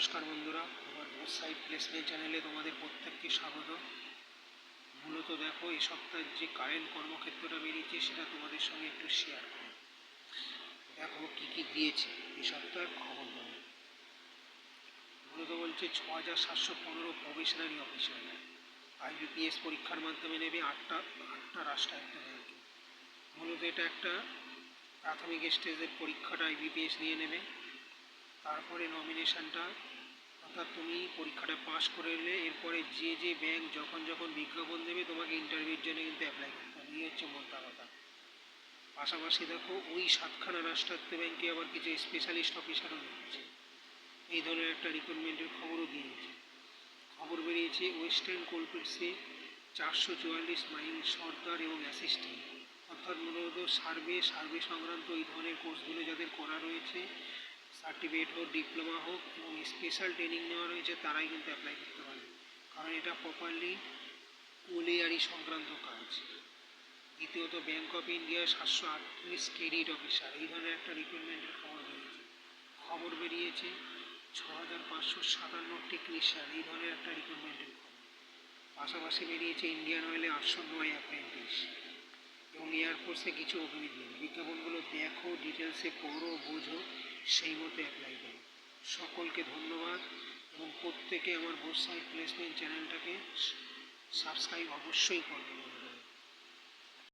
নমস্কার বন্ধুরা, আমার বোথ সাইড প্লেসমেন্ট চ্যানেলে তোমাদের প্রত্যেককে স্বাগত। মূলত দেখো, এই সপ্তাহের যে কারেন্ট কর্মক্ষেত্রটা বেরিয়েছে সেটা তোমাদের সঙ্গে একটু শেয়ার করো। দেখো কী কী দিয়েছে এই সপ্তাহের খবর বলো। মূলত বলছে 6,715 প্রবেশনারি অফিসার IBPS পরীক্ষার মাধ্যমে নেবে আটটা রাষ্ট্রায়ত্ত ব্যাংকে। মূলত এটা একটা প্রাথমিক স্টেজের পরীক্ষাটা IBPS নিয়ে নেবে, তারপরে নমিনেশনটা, অর্থাৎ তুমি পরীক্ষাটা পাস করে এলে এরপরে যে ব্যাংক যখন যখন বিজ্ঞাপন দেবে তোমাকে ইন্টারভিউর জন্য কিন্তু অ্যাপ্লাই করতে হবে। এই হচ্ছে মোদ্দা কথা। পাশাপাশি দেখো, ওই 7খানা রাষ্ট্রায়ত্ত ব্যাংকে আবার কিছু স্পেশালিস্ট অফিসারও নিচ্ছে। এই ধরনের একটা রিক্রুটমেন্টের খবরও দিয়েছে। খবর বেরিয়েছে ওয়েস্টার্ন কোলফিল্ডসে 444 মাইল সর্দার এবং অ্যাসিস্ট্যান্ট, অর্থাৎ মূলত সার্ভে সংক্রান্ত এই ধরনের কোর্সগুলো যাদের করা রয়েছে, সার্টিফিকেট হোক, ডিপ্লোমা হোক এবং স্পেশাল ট্রেনিং নেওয়া রয়েছে, তারাই কিন্তু অ্যাপ্লাই করতে পারে, কারণ এটা প্রপারলি কোলিয়ারি সংক্রান্ত কাজ। দ্বিতীয়ত, ব্যাংক অফ ইন্ডিয়ার 738 ক্রেডিট অফিসার, এই ধরনের একটা রিক্রুটমেন্টের খবর বেরিয়েছে 6,557 টেকনিশিয়ান, এই ধরনের একটা রিক্রুটমেন্টের খবর। পাশাপাশি বেরিয়েছে ইন্ডিয়ান অয়েলে 809 অ্যাপ্রেন্টিস এবং এয়ারফোর্সে কিছু অগ্নিবীর। বিজ্ঞাপনগুলো দেখো, ডিটেলসে পড়ো, বোঝো, সেই মতো অ্যাপ্লাই করো। সকলকে ধন্যবাদ এবং প্রত্যেকে আমার বোথ সাইড প্লেসমেন্ট চ্যানেলটাকে সাবস্ক্রাইব অবশ্যই করবে।